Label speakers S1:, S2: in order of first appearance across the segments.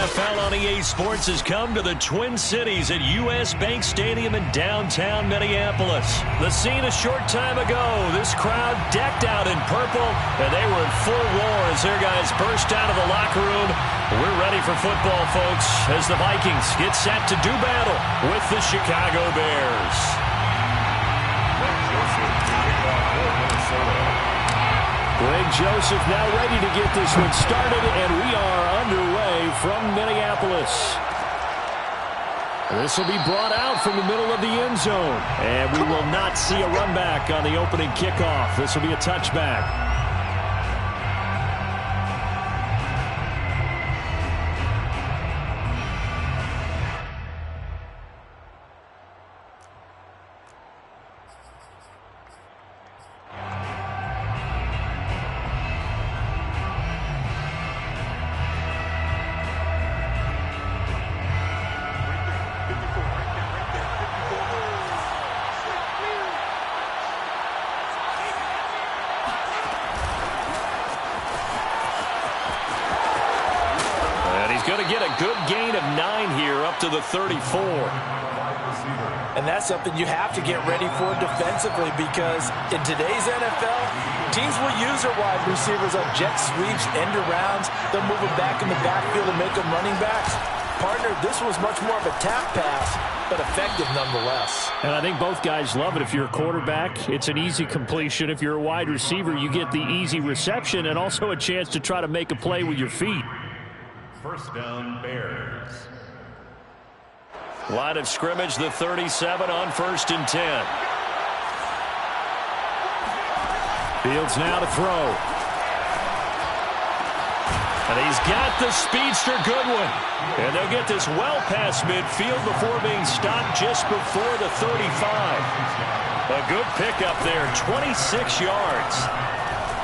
S1: NFL on EA Sports has come to the Twin Cities at U.S. Bank Stadium in downtown Minneapolis. The scene a short time ago, this crowd decked out in purple, and they were in full roar as their guys burst out of the locker room. We're ready for football, folks, as the Vikings get set to do battle with the Chicago Bears. Greg Joseph now ready to get this one started, and we are underway from Minneapolis. This will be brought out from the middle of the end zone, and we will not see a run back on the opening kickoff. This will be a touchback. Going to get a good gain of 9 here up to the 34.
S2: And that's something you have to get ready for defensively, because in today's NFL, teams will use their wide receivers on jet sweeps, end arounds. They'll move them back in the backfield and make them running backs. Partner, this was much more of a tap pass, but effective nonetheless.
S1: And I think both guys love it. If you're a quarterback, it's an easy completion. If you're a wide receiver, you get the easy reception and also a chance to try to make a play with your feet.
S3: First down, Bears.
S1: Line of scrimmage, the 37 on 1st and 10. Fields now to throw. And he's got the speedster Goodwin. And they'll get this well past midfield before being stopped just before the 35. A good pickup there, 26 yards.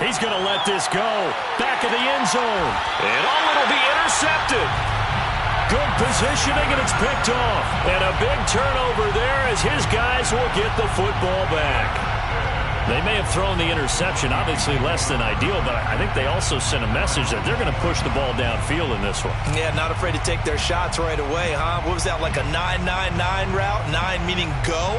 S1: He's going to let this go. Back of the end zone. And it'll be intercepted. Good positioning, and it's picked off. And a big turnover there as his guys will get the football back. They may have thrown the interception, obviously less than ideal, but I think they also sent a message that they're going to push the ball downfield in this one.
S2: Yeah, not afraid to take their shots right away, huh? What was that, like a 9-9-9 route? 9 meaning go?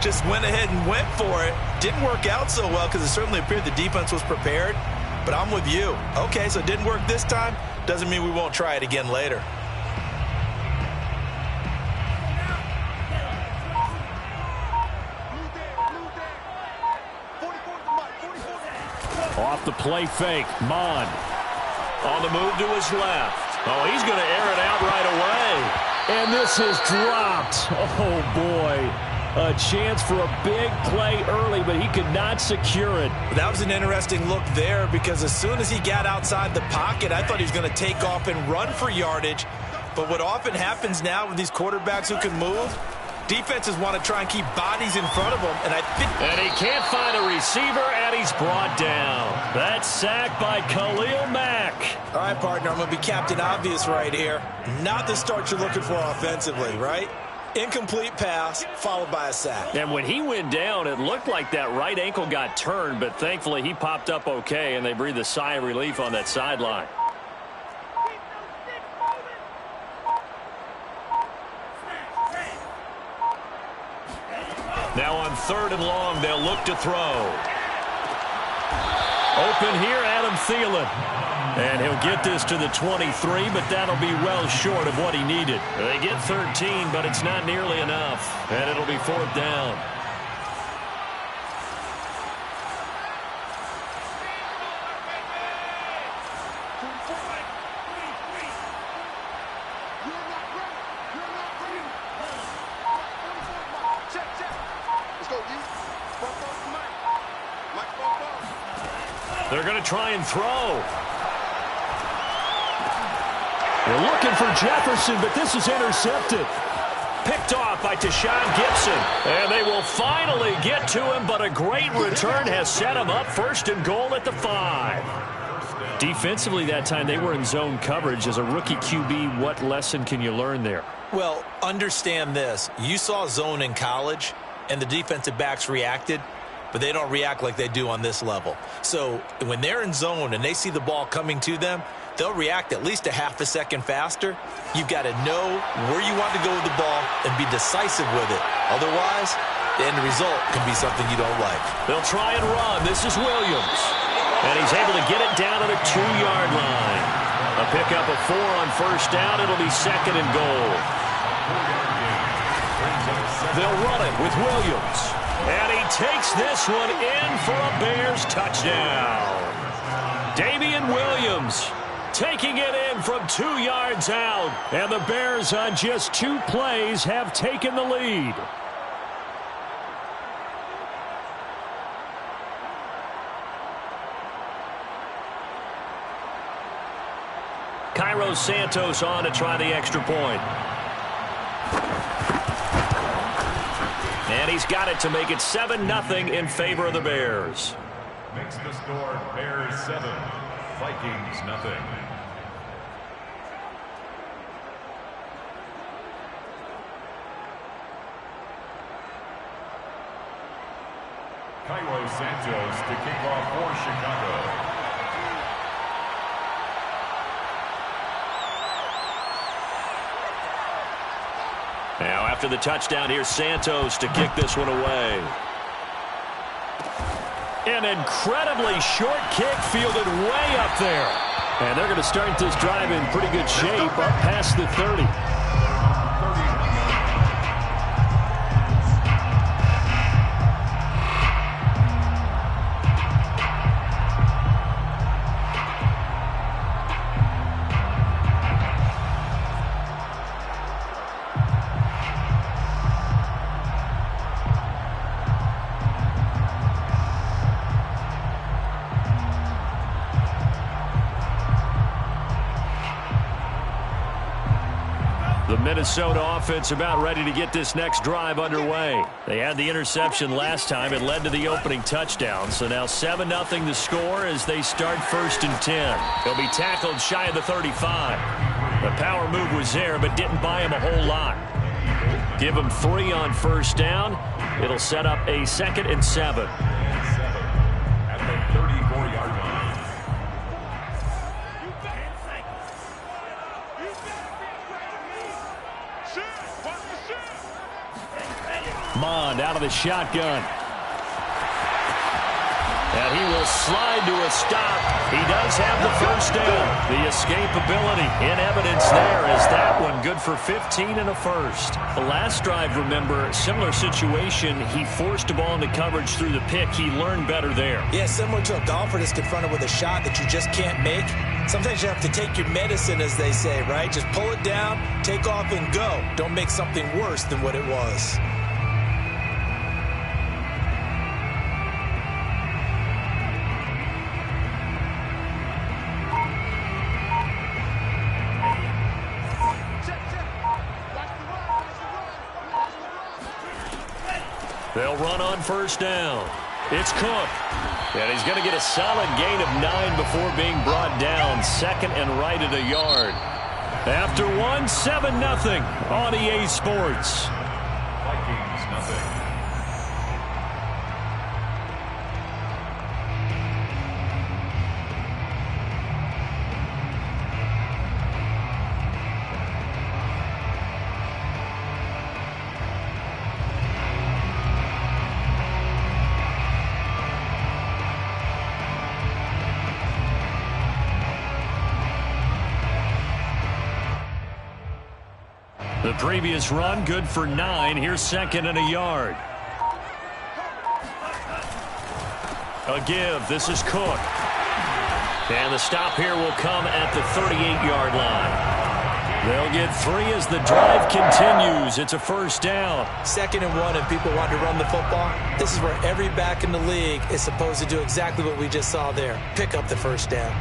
S2: Just went ahead and went for it. Didn't work out so well because it certainly appeared the defense was prepared. But I'm with you. Okay, so it didn't work this time. Doesn't mean we won't try it again later.
S1: Off the play fake, Mon. On the move to his left. Oh, he's going to air it out right away. And this is dropped. Oh, boy. A chance for a big play early, but he could not secure it.
S2: That was an interesting look there, because as soon as he got outside the pocket, I thought he was going to take off and run for yardage. But what often happens now with these quarterbacks who can move, defenses want to try and keep bodies in front of them. And
S1: he can't find a receiver, and he's brought down. That's sacked by Khalil Mack.
S2: All right, partner, I'm going to be Captain Obvious right here. Not the start you're looking for offensively, right? Incomplete pass, followed by a sack.
S1: And when he went down, it looked like that right ankle got turned, but thankfully he popped up okay, and they breathed a sigh of relief on that sideline. Now on 3rd and long, they'll look to throw. Open here, Adam Thielen. And he'll get this to the 23, but that'll be well short of what he needed. They get 13, but it's not nearly enough. And it'll be 4th down. They're going to try and throw. They're looking for Jefferson, but this is intercepted. Picked off by Tashawn Gibson. And they will finally get to him, but a great return has set him up 1st and goal at the 5. Defensively that time, they were in zone coverage. As a rookie QB, what lesson can you learn there?
S2: Well, understand this. You saw zone in college, and the defensive backs reacted, but they don't react like they do on this level. So when they're in zone and they see the ball coming to them, they'll react at least a half a second faster. You've got to know where you want to go with the ball and be decisive with it. Otherwise, the end result can be something you don't like.
S1: They'll try and run. This is Williams. And he's able to get it down to the 2-yard line. A pickup of 4 on first down. It'll be 2nd and goal. They'll run it with Williams. And he takes this one in for a Bears touchdown. Damian Williams taking it in from 2 yards out. And the Bears on just 2 plays have taken the lead. Cairo Santos on to try the extra point. And he's got it to make it 7-0 in favor of the Bears.
S3: Makes the score Bears 7, Vikings 0. Cairo Santos to kick off for Chicago.
S1: Now after the touchdown, here's Santos to kick this one away. An incredibly short kick fielded way up there. And they're going to start this drive in pretty good shape up past the 30. The Minnesota offense about ready to get this next drive underway. They had the interception last time. It led to the opening touchdown. So now 7-0 the score as they start 1st and 10. He'll be tackled shy of the 35. The power move was there, but didn't buy him a whole lot. Give him 3 on first down. It'll set up a 2nd and 7.
S3: At the 34-yard line.
S1: Mond out of the shotgun. And he will slide to a stop. He does have the first down. The escapability in evidence there as that one good for 15 and a first. The last drive, remember, similar situation. He forced a ball into coverage through the pick. He learned better there.
S2: Yeah, similar to a golfer that's confronted with a shot that you just can't make. Sometimes you have to take your medicine, as they say, right? Just pull it down, take off, and go. Don't make something worse than what it was.
S1: They'll run on first down. It's Cook. And he's going to get a solid gain of 9 before being brought down. 2nd and right at a yard. After 7-0 on EA Sports.
S3: Vikings 0.
S1: The previous run good for 9. Here's 2nd and a yard. A give. This is Cook. And the stop here will come at the 38-yard line. They'll get 3 as the drive continues. It's a first down.
S2: 2nd and 1 and people want to run the football. This is where every back in the league is supposed to do exactly what we just saw there. Pick up the first down.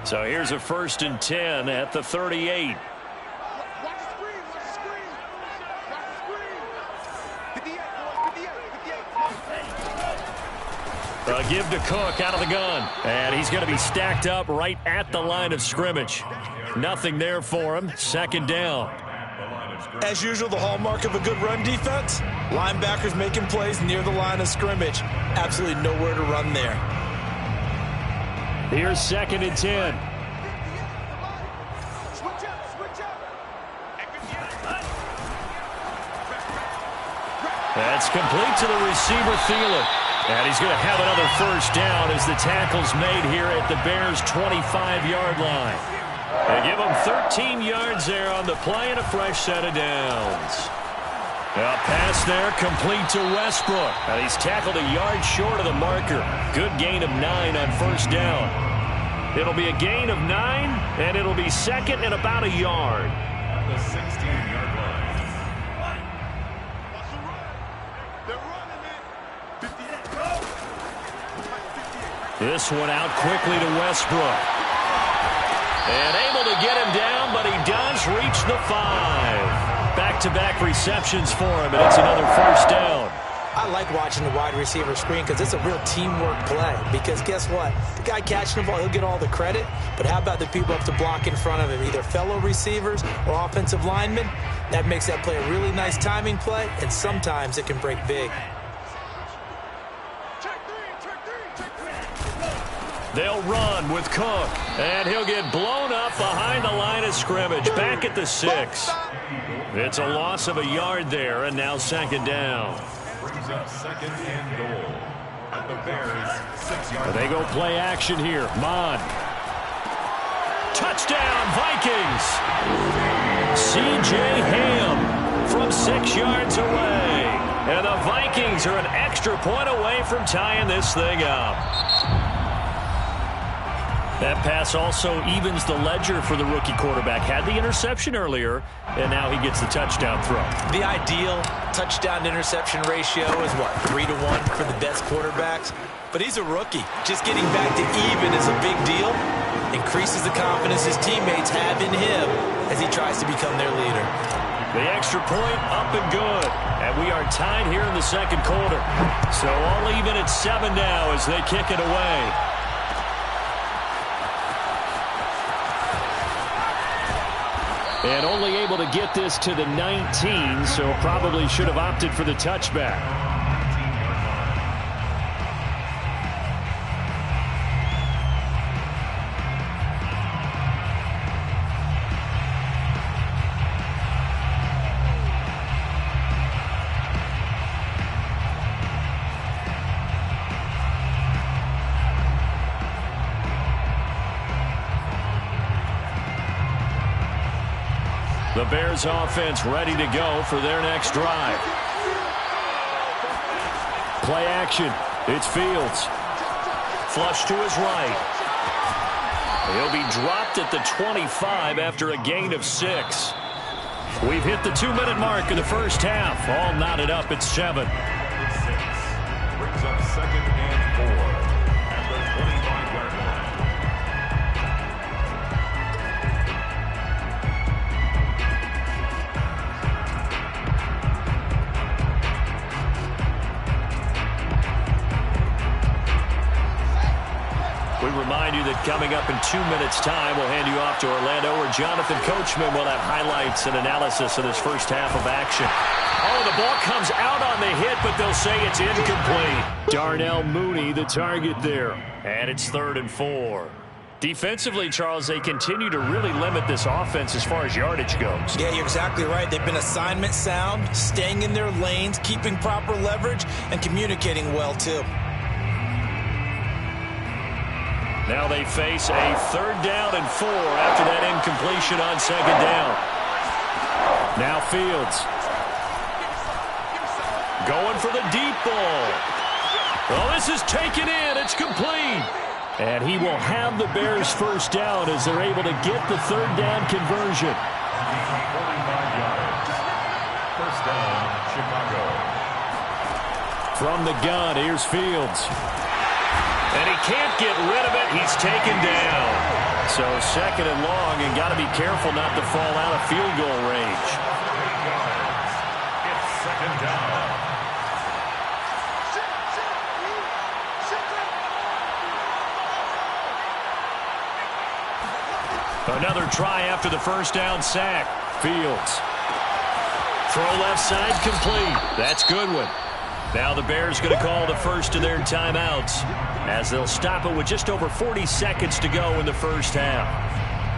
S1: So here's a 1st and 10 at the 38. A give to Cook out of the gun. And he's going to be stacked up right at the line of scrimmage. Nothing there for him. 2nd down.
S2: As usual, the hallmark of a good run defense, linebackers making plays near the line of scrimmage. Absolutely nowhere to run there.
S1: Here's 2nd and 10. That's complete to the receiver, Thielen. And he's going to have another first down as the tackle's made here at the Bears' 25-yard line. They give him 13 yards there on the play and a fresh set of downs. A pass there complete to Westbrook. And he's tackled a yard short of the marker. Good gain of 9 on first down. It'll be a gain of 9, and it'll be 2nd and about a yard.
S3: At the 16-yard line.
S1: This one out quickly to Westbrook. And able to get him down, but he does reach the 5. Back-to-back receptions for him, and it's another first down.
S2: I like watching the wide receiver screen because it's a real teamwork play. Because guess what? The guy catching the ball, he'll get all the credit. But how about the people up to block in front of him, either fellow receivers or offensive linemen? That makes that play a really nice timing play, and sometimes it can break big.
S1: They'll run with Cook, and he'll get blown up behind the line of scrimmage, back at the 6. It's a loss of a yard there, and now 2nd down.
S3: Brings up 2nd and goal at the Bears' 6-yard line.
S1: They go play action here. Mon. Touchdown, Vikings. C.J. Ham from 6 yards away. And the Vikings are an extra point away from tying this thing up. That pass also evens the ledger for the rookie quarterback. Had the interception earlier, and now he gets the touchdown throw.
S2: The ideal touchdown-interception ratio is, what, 3-1 for the best quarterbacks? But he's a rookie. Just getting back to even is a big deal. Increases the confidence his teammates have in him as he tries to become their leader.
S1: The extra point up and good. And we are tied here in the 2nd quarter. So all even at 7 now as they kick it away. And only able to get this to the 19, so probably should have opted for the touchback. The Bears offense ready to go for their next drive. Play action. It's Fields. Flush to his right. He'll be dropped at the 25 after a gain of 6. We've hit the 2-minute mark in the first half. All knotted up at 7.
S3: Brings up 2nd and 4 at the 25-yard line.
S1: We remind you that coming up in 2 minutes' time, we'll hand you off to Orlando, where Jonathan Coachman will have highlights and analysis of this first half of action. Oh, the ball comes out on the hit, but they'll say it's incomplete. Darnell Mooney, the target there. And it's 3rd and 4. Defensively, Charles, they continue to really limit this offense as far as yardage goes.
S2: Yeah, you're exactly right. They've been assignment sound, staying in their lanes, keeping proper leverage, and communicating well, too.
S1: Now they face a 3rd down and 4 after that incompletion on 2nd down. Now Fields. Going for the deep ball. Well, this is taken in. It's complete. And he will have the Bears' first down as they're able to get the 3rd down conversion.
S3: 45 yards. First down, Chicago.
S1: From the gun, here's Fields. And he can't get rid of it. He's taken down. So 2nd and long, and got to be careful not to fall out of field goal range.
S3: It's 2nd down.
S1: Another try after the first down sack. Fields. Throw left side complete. That's Goodwin. Now the Bears going to call the first of their timeouts as they'll stop it with just over 40 seconds to go in the first half.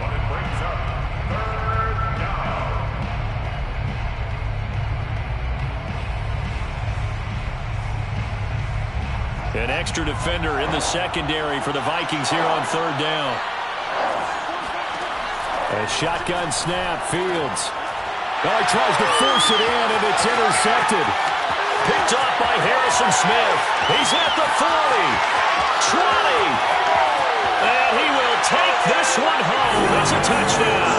S3: But it brings up third down.
S1: An extra defender in the secondary for the Vikings here on third down. A shotgun snap, Fields. Oh, he tries to force it in, and it's intercepted. Picked off by Harrison Smith. He's at the 40, 20, and he will take this one home. It's a touchdown.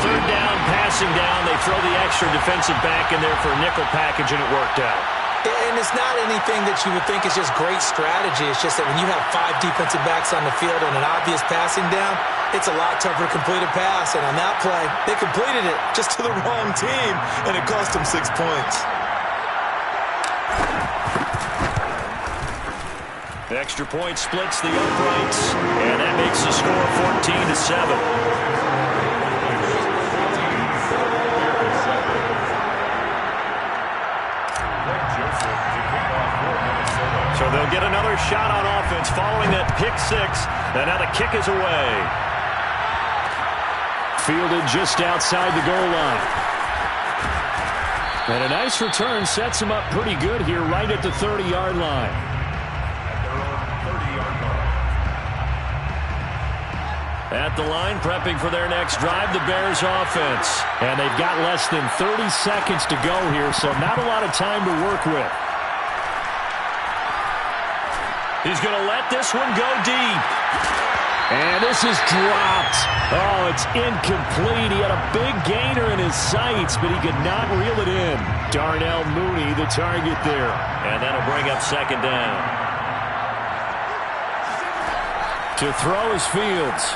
S1: Third down, passing down. They throw the extra defensive back in there for a nickel package, and it worked out.
S2: And it's not anything that you would think is just great strategy. It's just that when you have 5 defensive backs on the field on an obvious passing down, it's a lot tougher to complete a pass. And on that play, they completed it just to the wrong team, and it cost them 6 points.
S1: The extra point splits the uprights, and that makes the score 14-7. So they'll get another shot on offense following that pick 6. And now the kick is away. Fielded just outside the goal line. And a nice return sets him up pretty good here right at the 30-yard line. At the line, prepping for their next drive, the Bears offense. And they've got less than 30 seconds to go here, so not a lot of time to work with. He's going to let this one go deep. And this is dropped. Oh, it's incomplete. He had a big gainer in his sights, but he could not reel it in. Darnell Mooney, the target there. And that'll bring up second down. To throw is Fields.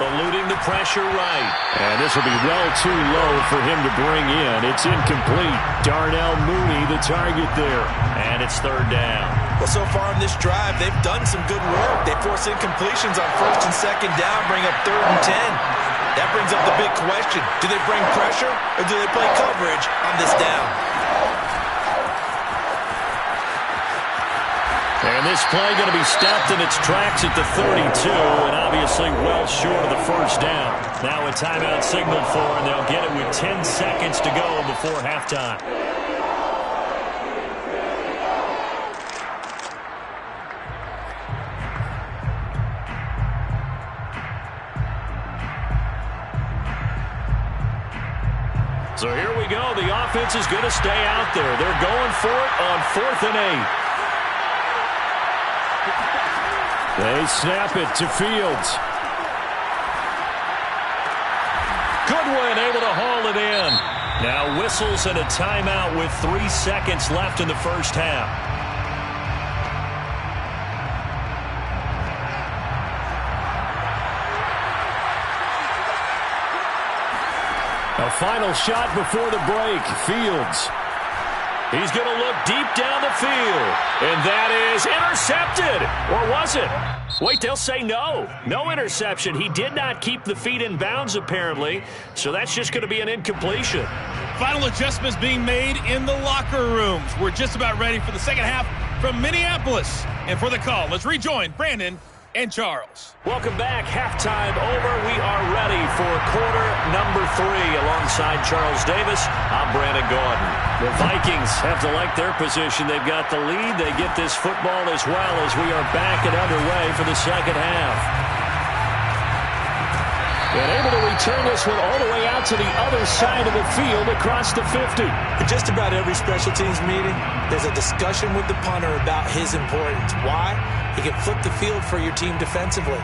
S1: Eluding the pressure right. And this will be well too low for him to bring in. It's incomplete. Darnell Mooney, the target there. And it's third down.
S2: Well, so far in this drive, they've done some good work. They force incompletions on first and second down, bring up 3rd and 10. That brings up the big question. Do they bring pressure or do they play coverage on this down?
S1: And this play going to be stopped in its tracks at the 32, and obviously well short of the first down. Now a timeout signaled for, and they'll get it with 10 seconds to go before halftime. So here we go. The offense is going to stay out there. They're going for it on 4th and 8. They snap it to Fields. Goodwin able to haul it in. Now whistles and a timeout with 3 seconds left in the first half. A final shot before the break. Fields. He's going to look deep down the field. And that is intercepted. Or was it? Wait, they'll say no. No interception. He did not keep the feet in bounds, apparently. So that's just going to be an incompletion.
S4: Final adjustments being made in the locker rooms. We're just about ready for the second half from Minneapolis. And for the call, let's rejoin Brandon and Charles.
S1: Welcome back. Halftime over. We are ready for quarter number 3. Alongside Charles Davis, I'm Brandon Gaudin. The Vikings have to like their position. They've got the lead. They get this football as well as we are back and underway for the second half. And able to return this one all the way out to the other side of the field across the 50.
S2: In just about every special teams meeting, there's a discussion with the punter about his importance. Why? He can flip the field for your team defensively,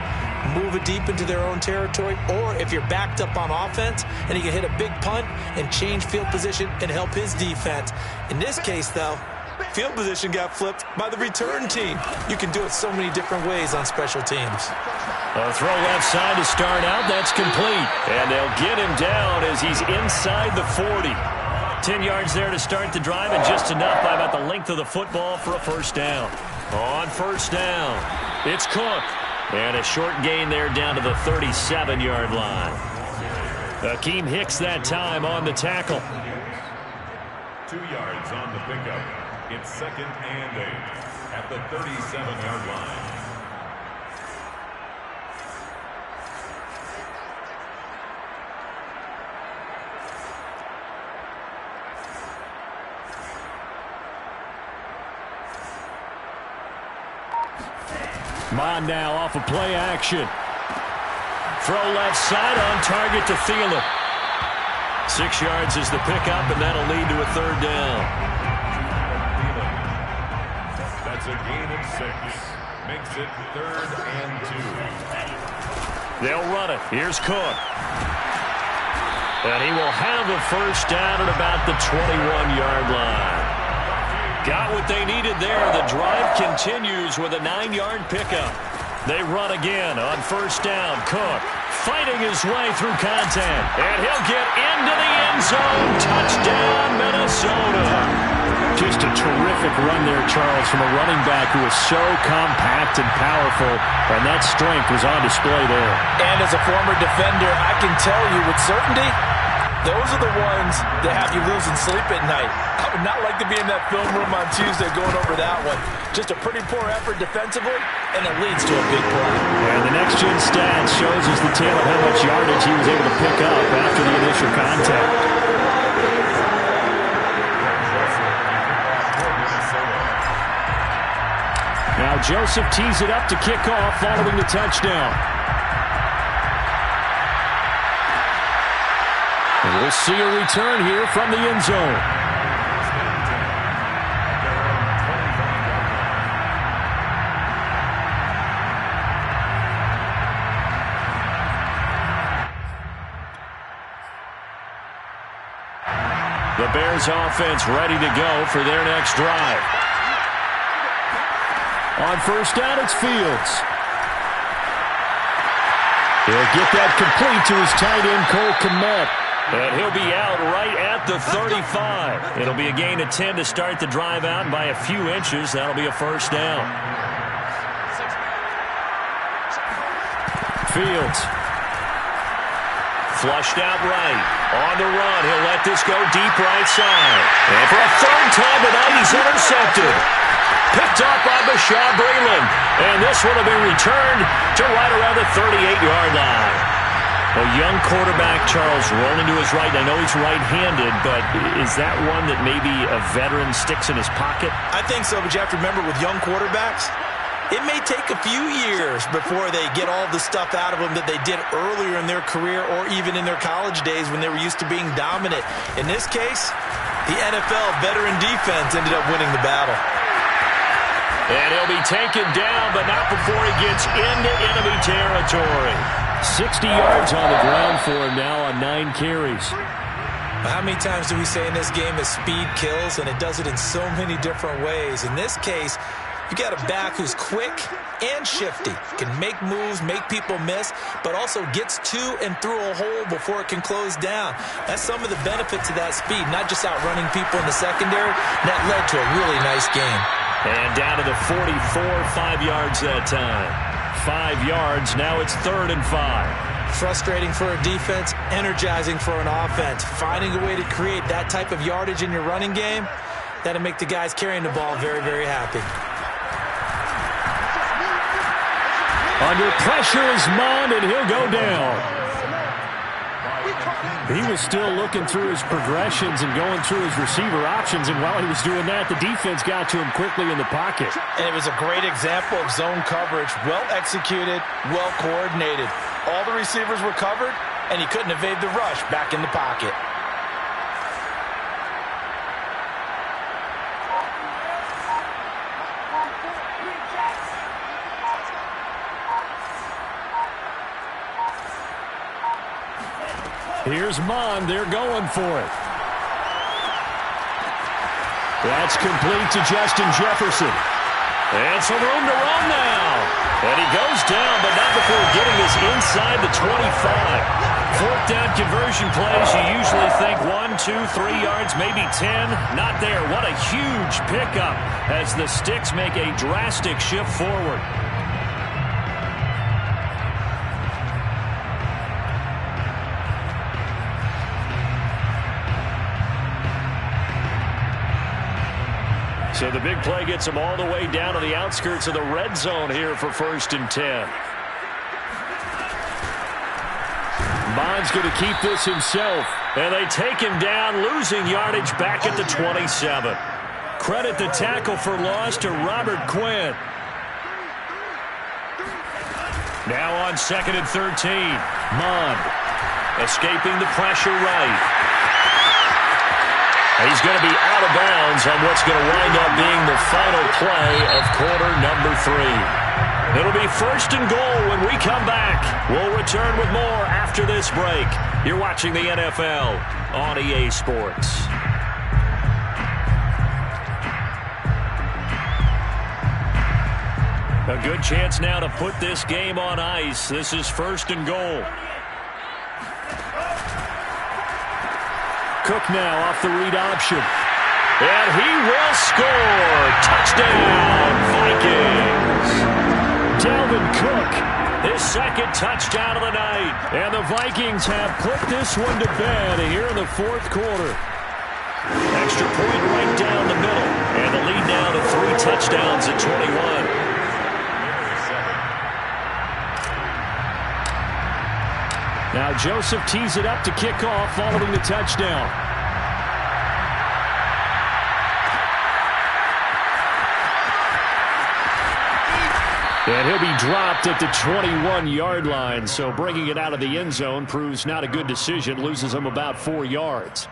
S2: move it deep into their own territory, or if you're backed up on offense, and he can hit a big punt and change field position and help his defense. In this case, though, field position got flipped by the return team. You can do it so many different ways on special teams.
S1: A throw left side to start out. That's complete. And they'll get him down as he's inside the 40. 10 yards there to start the drive, and just enough by about the length of the football for a first down. On first down, it's Cook. And a short gain there down to the 37-yard line. Akeem Hicks that time on the tackle.
S3: 2 yards on the pickup. It's 2nd and 8 at the 37-yard line.
S1: Mon now off of play action. Throw left side on target to Thielen. 6 yards is the pickup, and that'll lead to a 3rd down.
S3: That's a gain of 6. Makes it 3rd and 2.
S1: They'll run it. Here's Cook. And he will have a 1st down at about the 21-yard line. Got what they needed there. The drive continues with a 9-yard pickup. They run again on 1st down. Cook fighting his way through contact. And he'll get into the end zone. Touchdown, Minnesota. Just a terrific run there, Charles, from a running back who is so compact and powerful. And that strength was on display there.
S2: And as a former defender, I can tell you with certainty, those are the ones that have you losing sleep at night. I would not like to be in that film room on Tuesday going over that one. Just a pretty poor effort defensively, and it leads to a big play.
S1: And the next-gen stats shows us the tale of how much yardage he was able to pick up after the initial contact. Now Joseph tees it up to kick off following the touchdown. And we'll see a return here from the end zone. The Bears offense ready to go for their next drive. On 1st down, it's Fields. He'll get that complete to his tight end, Cole Kmet. And he'll be out right at the 35. It'll be a gain of 10 to start the drive out, and by a few inches, that'll be a 1st down. Fields. Flushed out right. On the run, he'll let this go deep right side. And for a 3rd time tonight, he's intercepted. Picked up by Bashaud Breeland. And this one will be returned to right around the 38-yard line. A young quarterback, Charles, rolling to his right. I know he's right-handed, but is that one that maybe a veteran sticks in his pocket?
S2: I think so, but you have to remember with young quarterbacks, it may take a few years before they get all the stuff out of them that they did earlier in their career or even in their college days when they were used to being dominant. In this case, the NFL veteran defense ended up winning the battle.
S1: And he'll be taken down, but not before he gets into enemy territory. 60 yards on the ground for him now on 9 carries.
S2: How many times do we say in this game that speed kills, and it does it in so many different ways? In this case, you got a back who's quick and shifty, can make moves, make people miss, but also gets to and through a hole before it can close down. That's some of the benefits of that speed, not just outrunning people in the secondary. That led to a really nice game.
S1: And down to the 44, 5 yards that time. 5 yards, now it's 3rd and 5.
S2: Frustrating for a defense, energizing for an offense. Finding a way to create that type of yardage in your running game, that'll make the guys carrying the ball very, very happy.
S1: Under pressure is Mond, and he'll go down. He was still looking through his progressions and going through his receiver options, and while he was doing that, the defense got to him quickly in the pocket.
S2: And it was a great example of zone coverage. Well executed, well coordinated. All the receivers were covered, and he couldn't evade the rush back in the pocket.
S1: Here's Mond. They're going for it. That's complete to Justin Jefferson. And some room to run now. And he goes down, but not before getting us inside the 25. 4th down conversion plays, you usually think 1, 2, 3 yards, maybe 10. Not there. What a huge pickup as the Sticks make a drastic shift forward. So the big play gets them all the way down to the outskirts of the red zone here for 1st and 10. Bond's going to keep this himself. And they take him down, losing yardage back at the 27. Credit the tackle for loss to Robert Quinn. Now on 2nd and 13. Mond escaping the pressure right. He's going to be out of bounds on what's going to wind up being the final play of quarter number 3. It'll be 1st and goal when we come back. We'll return with more after this break. You're watching the NFL on EA Sports. A good chance now to put this game on ice. This is 1st and goal. Cook now off the read option. And he will score. Touchdown, Vikings. Dalvin Cook, his 2nd touchdown of the night. And the Vikings have put this one to bed here in the 4th quarter. Extra point right down the middle. And the lead now to 3 touchdowns at 21. Now Joseph tees it up to kick off following the touchdown. And he'll be dropped at the 21-yard line, so bringing it out of the end zone proves not a good decision, loses him about 4 yards.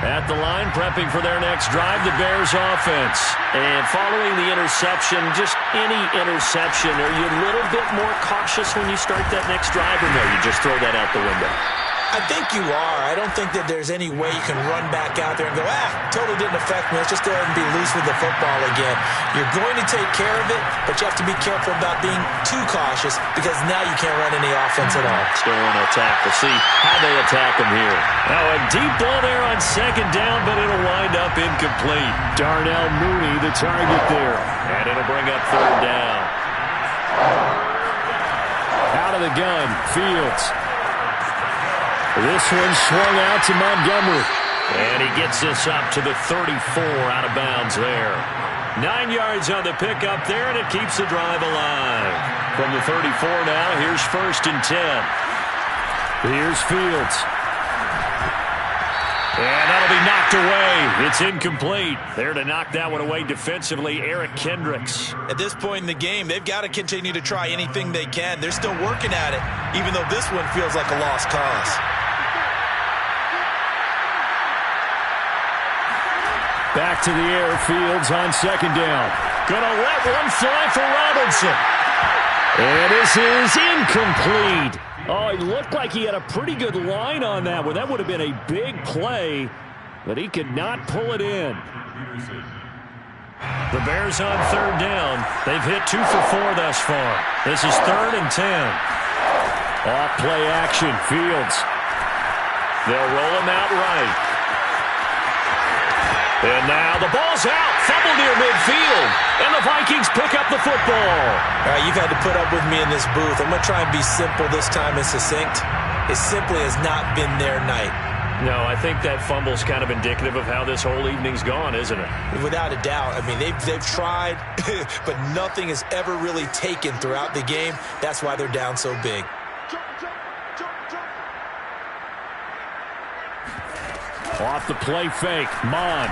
S1: At the line, prepping for their next drive, the Bears offense. And following the interception, just any interception, are you a little bit more cautious when you start that next drive, or no, you just throw that out the window?
S2: I think you are. I don't think that there's any way you can run back out there and go, totally didn't affect me. Let's just go ahead and be loose with the football again. You're going to take care of it, but you have to be careful about being too cautious because now you can't run any offense at all.
S1: Still want to attack. We'll see how they attack him here. Now a deep ball there on 2nd down, but it'll wind up incomplete. Darnell Mooney, the target there. And it'll bring up 3rd down. Out of the gun, Fields. This one swung out to Montgomery. And he gets this up to the 34, out of bounds there. 9 yards on the pickup there, and it keeps the drive alive. From the 34 now, here's 1st and 10. Here's Fields. And that'll be knocked away. It's incomplete. There to knock that one away defensively, Eric Kendricks.
S2: At this point in the game, they've got to continue to try anything they can. They're still working at it, even though this one feels like a lost cause.
S1: Back to the air, Fields on 2nd down. Gonna let one fly for Robinson. And this is incomplete. Oh, it looked like he had a pretty good line on that one. That would have been a big play, but he could not pull it in. The Bears on 3rd down. They've hit 2 for 4 thus far. This is 3rd and 10. Off play action, Fields. They'll roll him out right. And now the ball's out. Fumble near midfield. And the Vikings pick up the football.
S2: All right, you've had to put up with me in this booth. I'm going to try and be simple this time and succinct. It simply has not been their night.
S1: No, I think that fumble's kind of indicative of how this whole evening's gone, isn't it?
S2: Without a doubt. I mean, they've tried, but nothing has ever really taken throughout the game. That's why they're down so big.
S1: Off the play fake, Mond.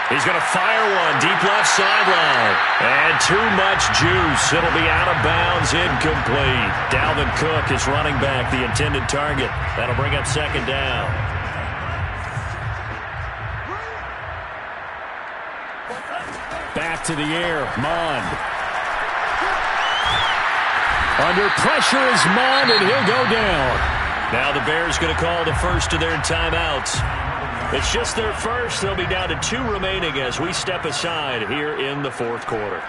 S1: He's going to fire one deep left sideline. And too much juice. It'll be out of bounds, incomplete. Dalvin Cook is running back, the intended target. That'll bring up 2nd down. Back to the air, Mond. Under pressure is Mond, and he'll go down. Now the Bears going to call the first of their timeouts. It's just their first. They'll be down to 2 remaining as we step aside here in the 4th quarter.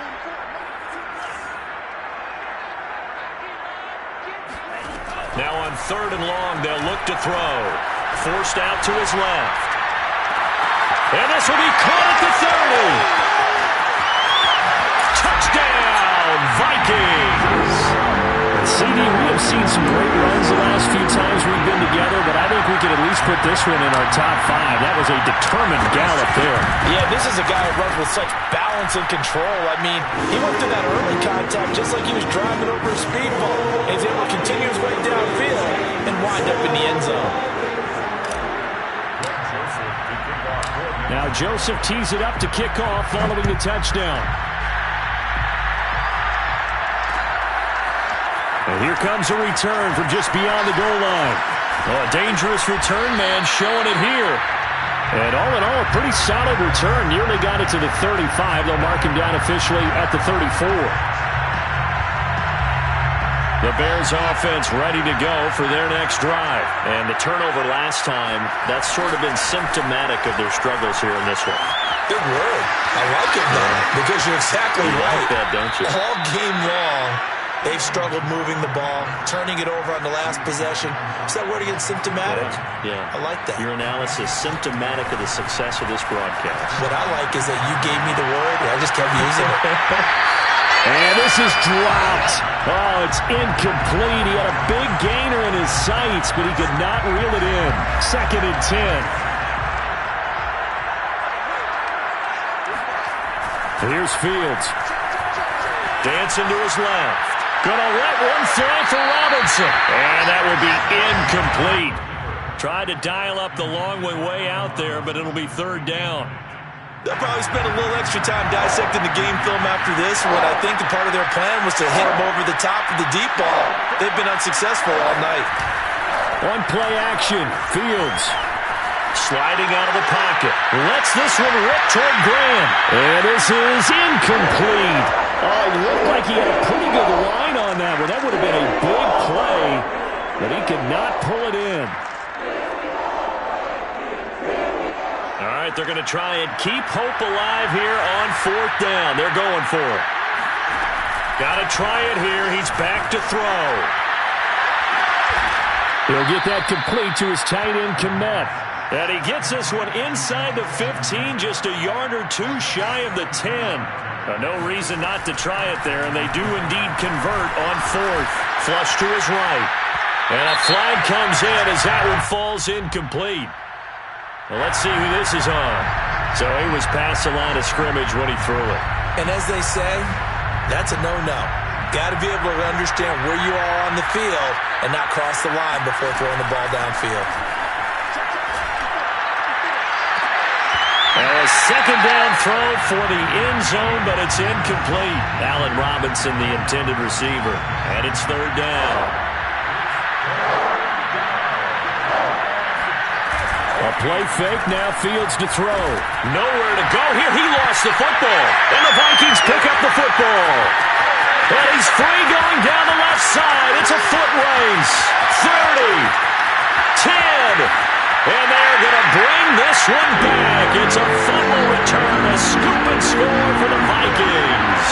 S1: Now on 3rd and long, they'll look to throw. Forced out to his left. And this will be caught at the 30. Touchdown, Vikings. CD, we have seen some great runs the last last few times we've been together, but I think we could at least put this one in our top 5. That was a determined gallop there.
S2: Yeah, this is a guy who runs with such balance and control. I mean, he went through that early contact just like he was driving over a speed bump. And he's able to continue his way downfield and wind up in the end zone.
S1: Now Joseph tees it up to kick off following the touchdown. And here comes a return from just beyond the goal line. Oh, a dangerous return man showing it here. And all in all, a pretty solid return. Nearly got it to the 35. They'll mark him down officially at the 34. The Bears offense ready to go for their next drive. And the turnover last time, that's sort of been symptomatic of their struggles here in this one.
S2: Good word. I like it, though, because you're exactly right.
S1: You like that, don't you?
S2: All game long, they've struggled moving the ball, turning it over on the last possession. Is that word again, symptomatic?
S1: Yeah.
S2: I like that.
S1: Your analysis, symptomatic of the success of this broadcast.
S2: What I like is that you gave me the word, and I just kept using it.
S1: And this is dropped. Oh, it's incomplete. He had a big gainer in his sights, but he could not reel it in. 2nd and 10. Here's Fields. Dancing to his left. Gonna let one fly for Robinson. And that will be incomplete. Tried to dial up the long way out there, but it'll be 3rd down.
S2: They'll probably spend a little extra time dissecting the game film after this when I think the part of their plan was to hit them over the top of the deep ball. They've been unsuccessful all night.
S1: On play action, Fields sliding out of the pocket. Lets this one rip toward Graham. And this is incomplete. Oh, it looked like he had a pretty good line on that one. That would have been a big play, but he could not pull it in. All right, they're going to try and keep hope alive here on 4th down. They're going for it. Got to try it here. He's back to throw. He'll get that complete to his tight end, Kmet. And he gets this one inside the 15, just a yard or two shy of the 10. No reason not to try it there, and they do indeed convert on 4th. Flush to his right. And a flag comes in as that one falls incomplete. Well, let's see who this is on. So he was past the line of scrimmage when he threw it.
S2: And as they say, that's a no-no. Got to be able to understand where you are on the field and not cross the line before throwing the ball downfield.
S1: And a 2nd down throw for the end zone, but it's incomplete. Allen Robinson, the intended receiver. And it's 3rd down. A play fake, now Fields to throw. Nowhere to go here. He lost the football. And the Vikings pick up the football. And he's free going down the left side. It's a foot race. 30, 10. And they're going to bring this one back. It's a fumble return, a scoop and score for the Vikings.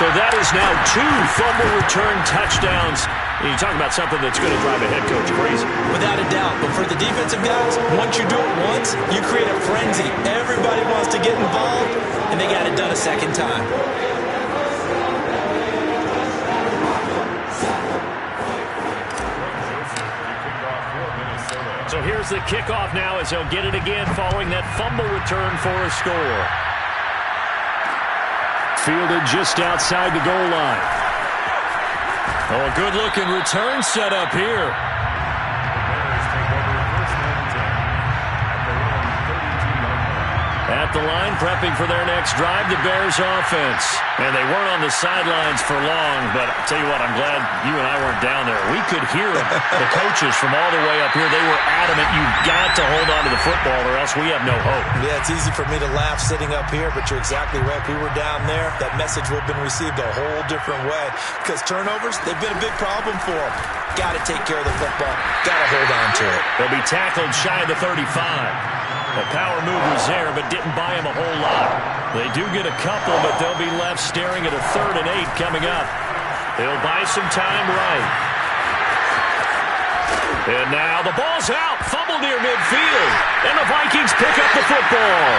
S1: So that is now 2 fumble return touchdowns. And you talk about something that's going to drive a head coach crazy.
S2: Without a doubt. But for the defensive guys, once you do it once, you create a frenzy. Everybody wants to get involved, and they got it done a 2nd time.
S1: So here's the kickoff now as they'll get it again following that fumble return for a score. Fielded just outside the goal line. Oh, a good-looking return set up here. At the line, prepping for their next drive, the Bears offense. And they weren't on the sidelines for long, but I'll tell you what, I'm glad you and I weren't down there. We could hear them. The coaches from all the way up here, they were adamant, you've got to hold on to the football or else we have no hope.
S2: Yeah, it's easy for me to laugh sitting up here, but you're exactly right. If we were down there, that message would have been received a whole different way. Because turnovers, they've been a big problem for them. Got to take care of the football. Got to hold on to it.
S1: They'll be tackled shy of the 35. The power move was there, but didn't buy him a whole lot. They do get a couple, but they'll be left staring at a 3rd and 8 coming up. They'll buy some time right. And now the ball's out. Fumble near midfield. And the Vikings pick up the football.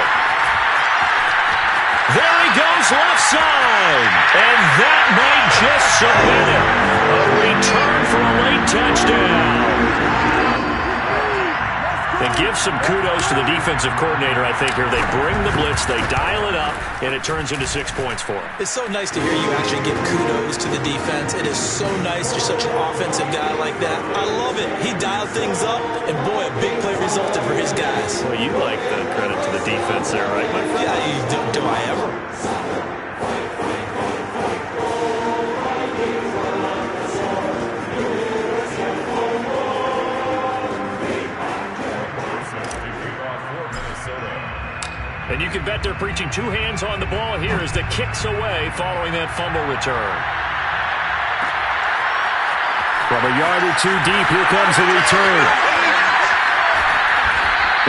S1: There he goes left side. And that might just submit it. A return for some kudos to the defensive coordinator, I think, here. They bring the blitz, they dial it up, and it turns into 6 points for them.
S2: It's so nice to hear you actually give kudos to the defense. It is so nice. You're such an offensive guy like that. I love it. He dialed things up, and boy, a big play resulted for his guys.
S1: Well, you like the credit to the defense there, right, my friend?
S2: Yeah, do I ever?
S1: And you can bet they're preaching two hands on the ball here as the kick's away following that fumble return.
S5: From a yard or two deep, here comes the return.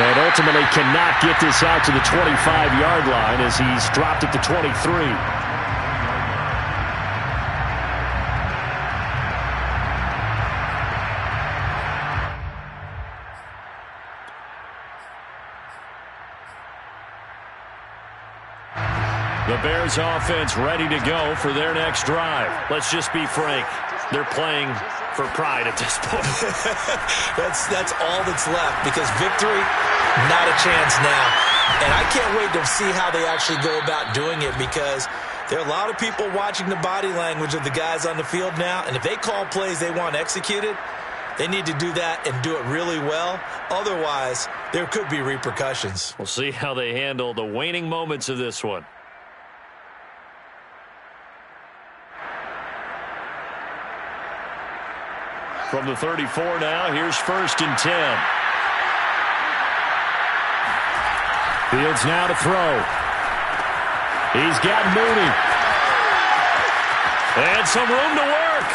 S5: And ultimately cannot get this out to the 25-yard line as he's dropped it to 23.
S1: The Bears offense ready to go for their next drive. Let's just be frank. They're playing for pride at this point.
S2: That's all that's left because victory, not a chance now. And I can't wait to see how they actually go about doing it because there are a lot of people watching the body language of the guys on the field now. And if they call plays they want executed, they need to do that and do it really well. Otherwise, there could be repercussions.
S1: We'll see how they handle the waning moments of this one. From the 34 now, here's 1st and 10.
S5: Fields now to throw. He's got Mooney.
S1: And some room to work.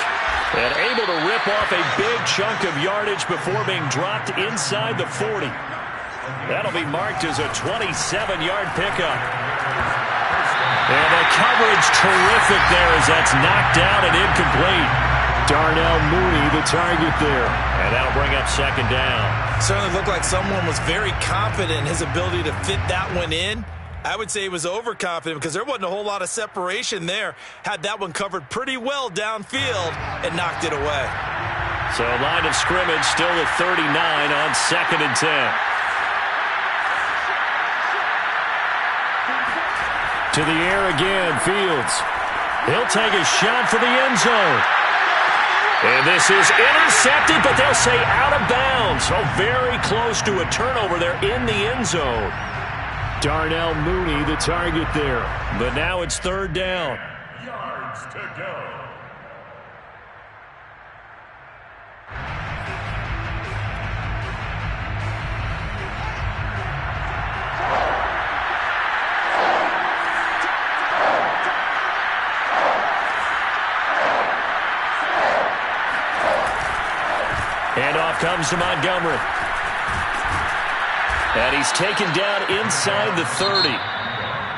S1: And able to rip off a big chunk of yardage before being dropped inside the 40. That'll be marked as a 27-yard pickup. And the coverage terrific there as that's knocked down and incomplete.
S5: Darnell Mooney, the target there.
S1: And that'll bring up 2nd down.
S2: Certainly looked like someone was very confident in his ability to fit that one in. I would say he was overconfident because there wasn't a whole lot of separation there. Had that one covered pretty well downfield and knocked it away.
S1: So line of scrimmage still at 39 on 2nd and 10.
S5: To the air again, Fields.
S1: He'll take a shot for the end zone. And this is intercepted, but they'll say out of bounds. So very close to a turnover there in the end zone.
S5: Darnell Mooney, the target there.
S1: But now it's 3rd down.
S3: Yards to go.
S1: Handoff comes to Montgomery. And he's taken down inside the 30.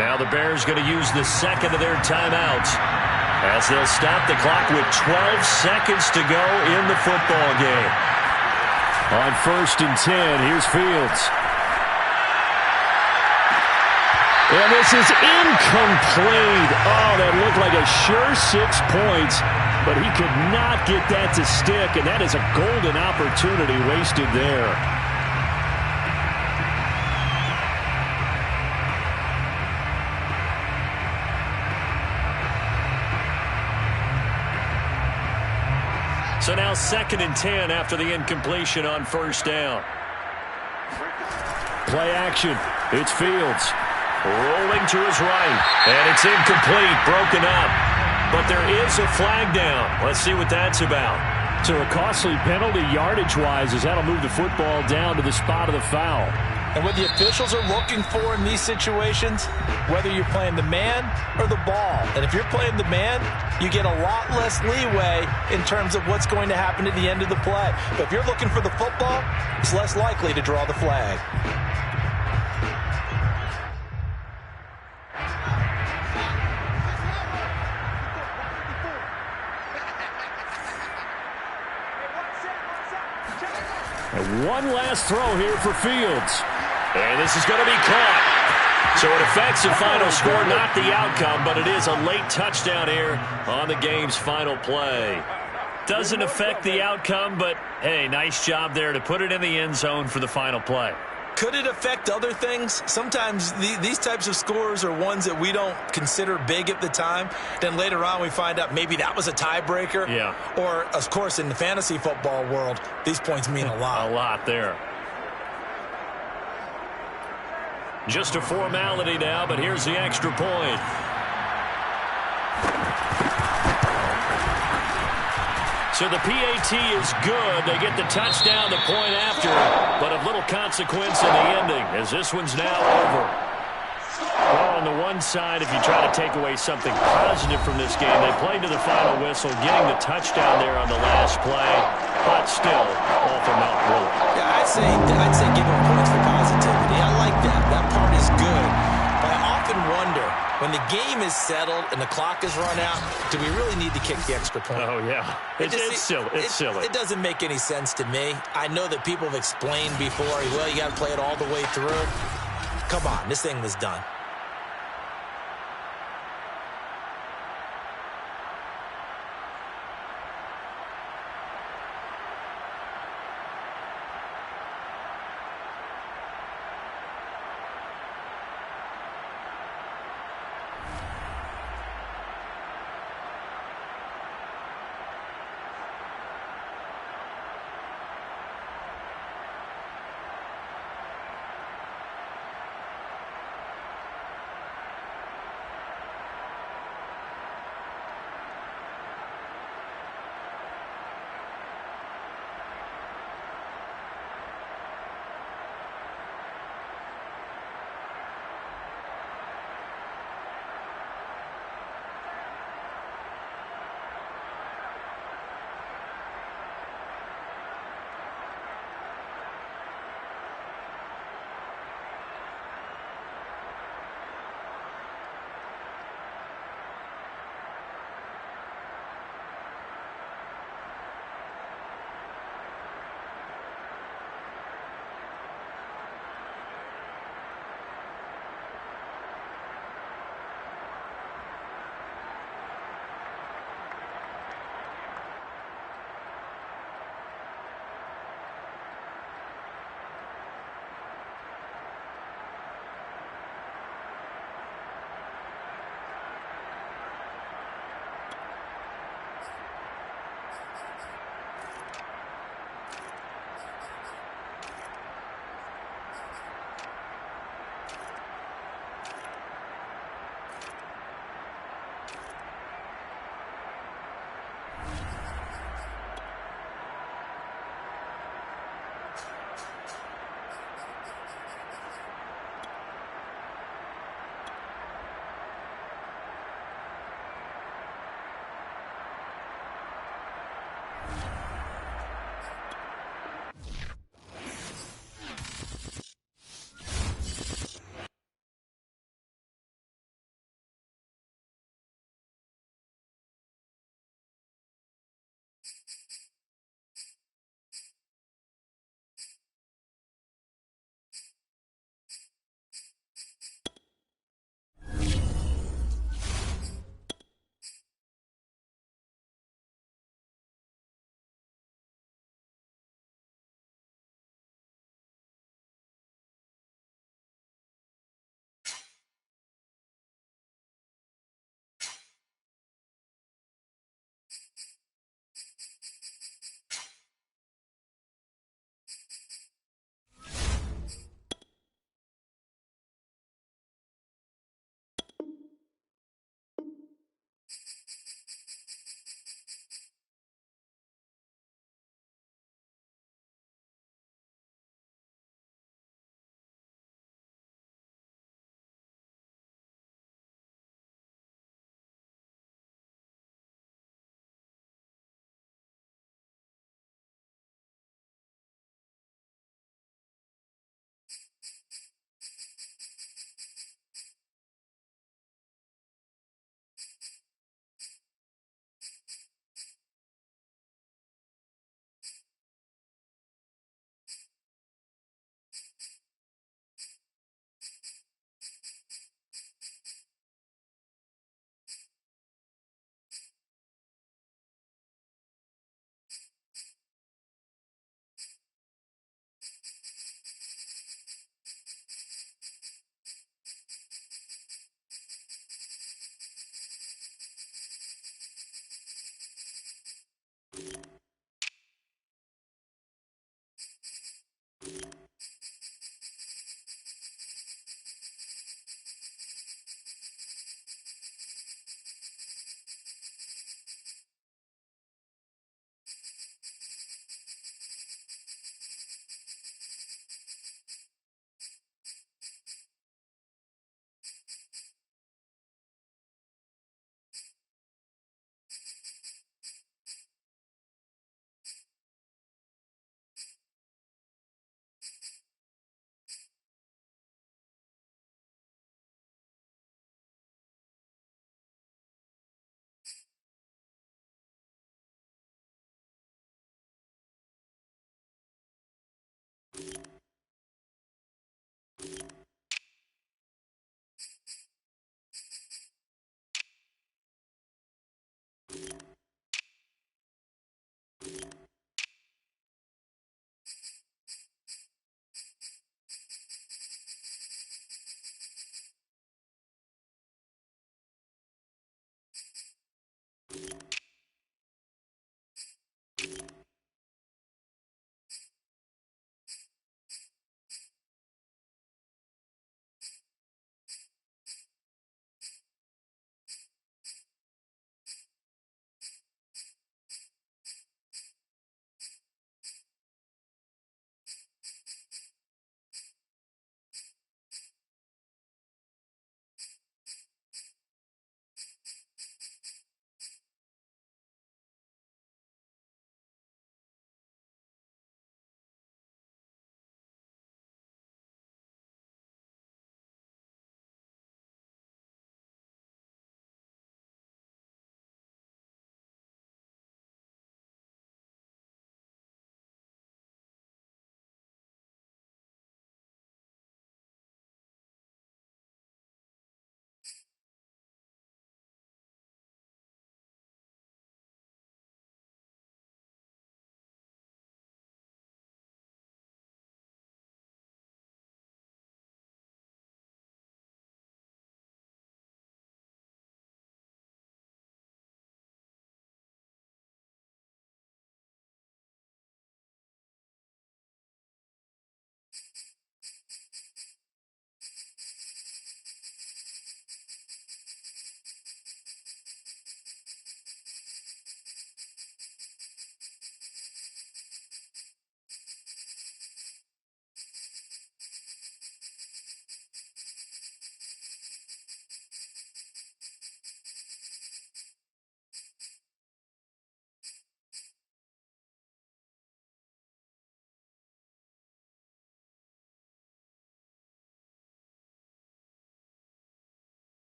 S1: Now the Bears going to use the 2nd of their timeouts as they'll stop the clock with 12 seconds to go in the football game.
S5: On 1st and 10, here's Fields.
S1: And this is incomplete. Oh, that looked like a sure 6 points, but he could not get that to stick, and that is a golden opportunity wasted there. So now 2nd and 10 after the incompletion on 1st down.
S5: Play action. It's Fields.
S1: Rolling to his right. And it's incomplete, broken up. But there is a flag down. Let's see what that's about.
S5: So a costly penalty yardage-wise as that'll move the football down to the spot of the foul.
S2: And what the officials are looking for in these situations, whether you're playing the man or the ball. And if you're playing the man, you get a lot less leeway in terms of what's going to happen at the end of the play. But if you're looking for the football, it's less likely to draw the flag.
S5: And one last throw here for Fields.
S1: And this is going to be caught. So it affects the final score, not the outcome, but it is a late touchdown here on the game's final play. Doesn't affect the outcome, but, hey, nice job there to put it in the end zone for the final play.
S2: Could it affect other things? Sometimes these types of scores are ones that we don't consider big at the time. Then later on we find out maybe that was a tiebreaker.
S5: Yeah.
S2: Or, of course, in the fantasy football world, these points mean a lot.
S5: A lot there.
S1: Just a formality now, but here's the extra point. So the PAT is good. They get the touchdown, the point after, but of little consequence in the ending, as this one's now over. Well, on the one side, if you try to take away something positive from this game, they played to the final whistle, getting the touchdown there on the last play, but still, all for Mount Brewer.
S2: Yeah, I'd say give them points for positivity. I like that. That part is good. But I often wonder, when the game is settled and the clock is run out, do we really need to kick the extra point?
S5: Oh, yeah. It's silly. It's silly.
S2: It doesn't make any sense to me. I know that people have explained before, well, you got to play it all the way through. Come on, this thing was done.